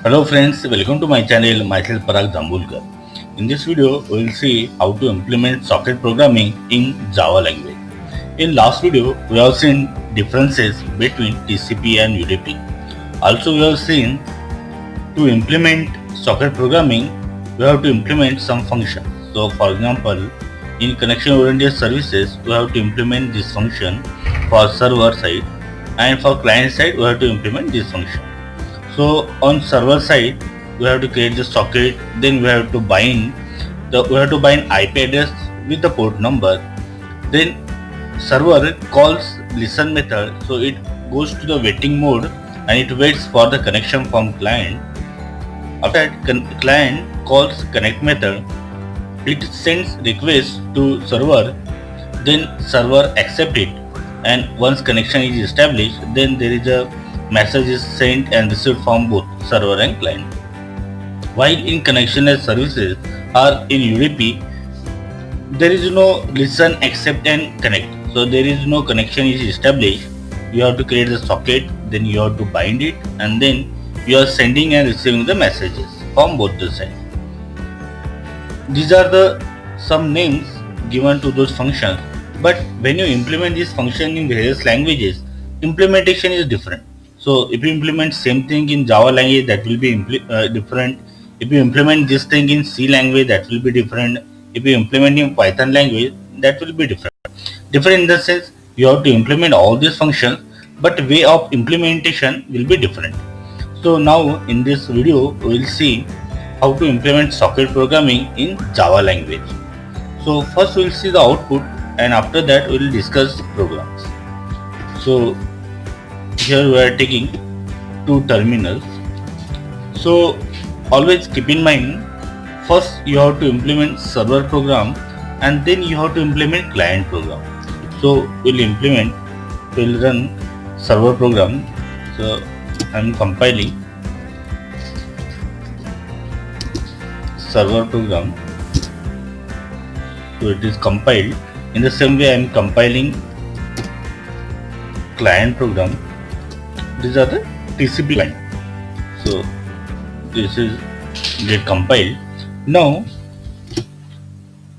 Hello friends, welcome to my channel. Myself Parag Jambulkar. In this video, we will see how to implement socket programming in Java language. In last video, we have seen differences between TCP and UDP. Also, we have seen to implement socket programming, we have to implement some function. So, for example, in connection-oriented services, we have to implement this function for server side, and for client side, we have to implement this function. So on server side, we have to create the socket. Then we have to bind IP address with the port number. Then server calls listen method, so it goes to the waiting mode and it waits for the connection from client. After that, client calls connect method. It sends request to server. Then server accept it, and once connection is established, then there is a message is sent and received from both server and client. While in connectionless services or in UDP, there is no listen, accept and connect. So there is no connection is established. You have to create the socket, then you have to bind it, and then you are sending and receiving the messages from both the sides. These are the some names given to those functions, but when you implement this function in various languages, implementation is different. So if you implement same thing in Java language, that will be different. If you implement this thing in C language, that will be different. If you implement in Python language, that will be different. Different in the sense you have to implement all these functions, but way of implementation will be different. So now in this video, we will see how to implement socket programming in Java language. So first we will see the output, and after that we will discuss programs. So here we are taking two terminals. So always keep in mind, first you have to implement server program and then you have to implement client program. So we'll run server program. So I'm compiling server program. So it is compiled. In the same way, I am compiling client program. These are the TCP client. So this is get compiled. Now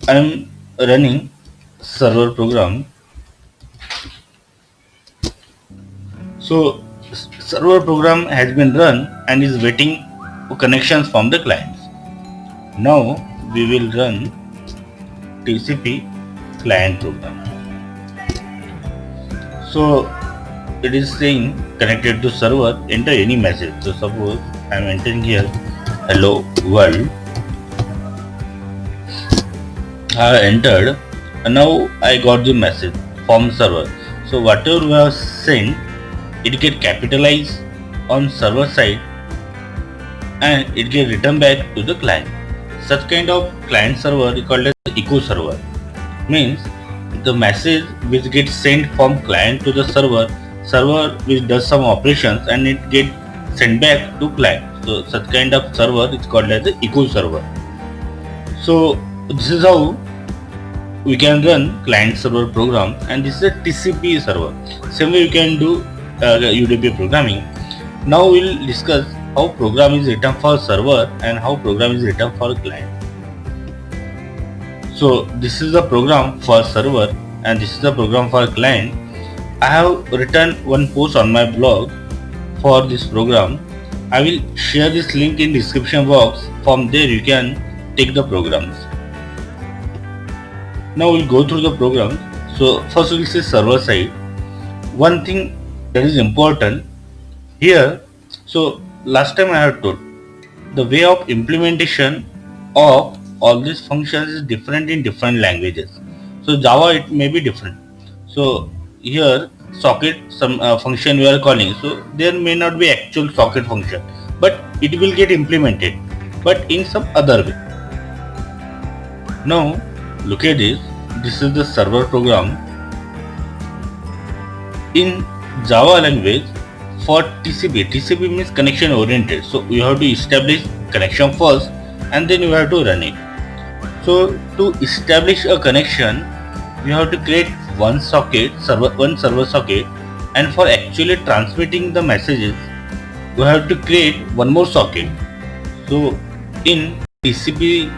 I am running server program. So server program has been run and is waiting for connections from the clients. Now we will run TCP client program. So it is saying connected to server, enter any message. So suppose I am entering here hello world. I entered and now I got the message from server. So whatever we have sent, it get capitalized on server side and it get returned back to the client. Such kind of client server is called as echo server. Means the message which gets sent from client to the server which does some operations and it get sent back to client. So such kind of server is called as the echo server. So this is how we can run client server program, and this is a TCP server. Same way you can do UDP programming. Now we will discuss how program is written for server and how program is written for client. So this is the program for server and this is the program for client. I have written one post on my blog for this program. I will share this link in description box. From there you can take the programs. Now we'll go through the program. So first we'll see server side. One thing that is important here. So last time I have told the way of implementation of all these functions is different in different languages. So Java it may be different. So here socket some function we are calling. So there may not be actual socket function, but it will get implemented, but in some other way. Now look at this. This is the server program. In Java language, for TCP means connection oriented. So you have to establish connection first and then you have to run it. So to establish a connection, you have to create one server socket, and for actually transmitting the messages, we have to create one more socket. So in TCP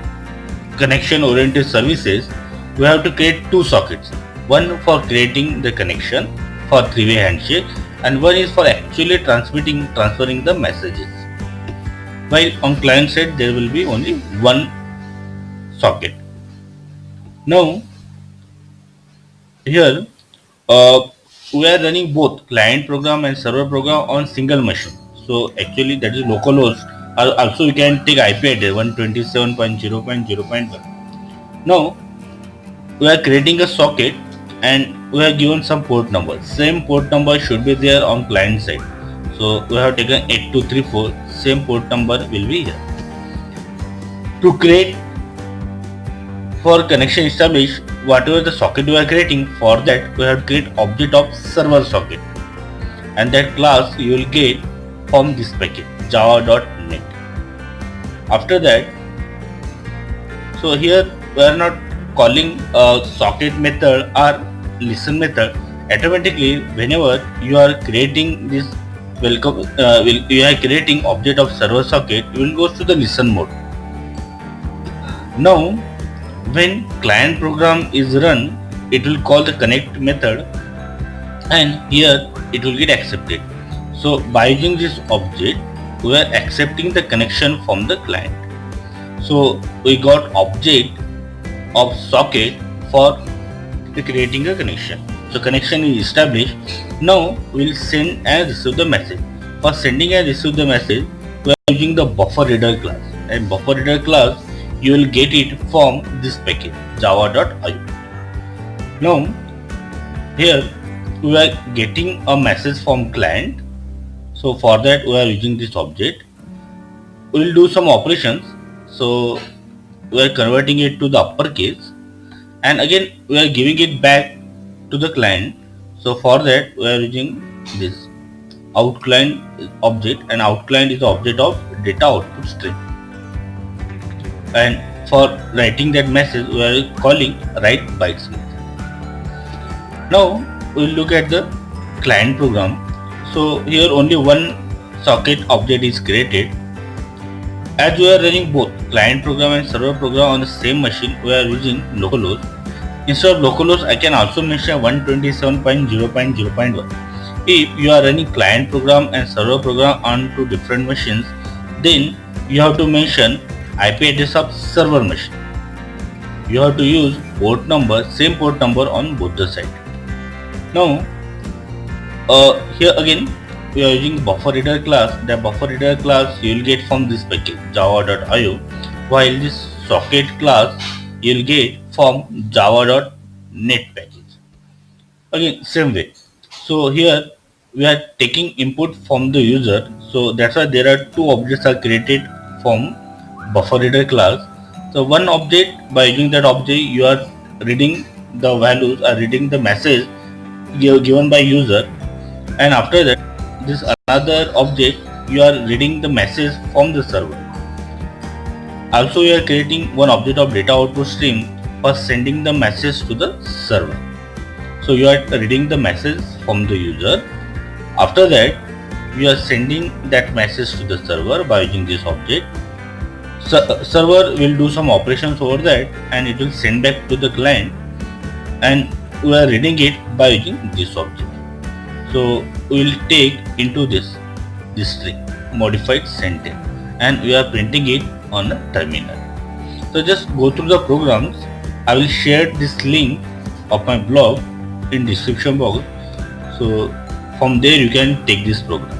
connection oriented services, we have to create two sockets. One for creating the connection for three-way handshake, and one is for actually transferring the messages. While on client side there will be only one socket. Now here we are running both client program and server program on single machine. So actually that is localhost. Also you can take IP address 127.0.0.1. Now we are creating a socket and we are given some port number. Same port number should be there on client side. So we have taken 8234. Same port number will be here. To create for connection established, whatever the socket we are creating, for that we have to create object of server socket, and that class you will get from this package java.net. After that, so here we are not calling a socket method or listen method. Automatically whenever you are creating this you are creating object of server socket, you will go to the listen mode. Now when client program is run, it will call the connect method and here it will get accepted. So by using this object, we are accepting the connection from the client. So we got object of socket for creating a connection. So connection is established. Now we will send and receive the message. For sending and receive the message, we are using the buffer reader class, and buffer reader class you will get it from this package java.io. Now here we are getting a message from client. So for that we are using this object. We will do some operations. So we are converting it to the uppercase, and again we are giving it back to the client. So for that we are using this out client object, and out client is the object of data output stream. And for writing that message we are calling write bytes method. Now we will look at the client program. So here only one socket object is created. As we are running both client program and server program on the same machine, we are using localhost. Instead of localhost, I can also mention 127.0.0.1. If you are running client program and server program on two different machines, then you have to mention IP address of server machine. You have to use port number, same port number on both the side. Now here again we are using buffer reader class. The buffer reader class you will get from this package java.io, while this socket class you will get from java.net package. Again same way. So here we are taking input from the user. So that's why there are two objects are created from buffer reader class. So one object, by using that object you are reading the values or reading the message given by user, and after that this another object you are reading the message from the server. Also you are creating one object of data output stream for sending the message to the server. So you are reading the message from the user. After that you are sending that message to the server by using this object. Server will do some operations over that and it will send back to the client, and we are reading it by using this object. So we will take into this string modified sentence, and we are printing it on a terminal. So just go through the programs. I will share this link of my blog in description box. So from there you can take this program.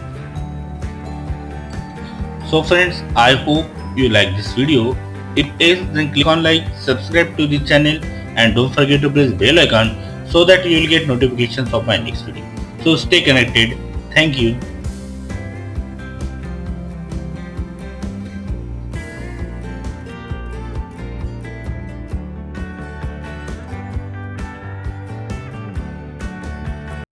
So friends, I hope you like this video. If yes, then click on like, subscribe to the channel, and don't forget to press bell icon so that you will get notifications of my next video. So stay connected. Thank you.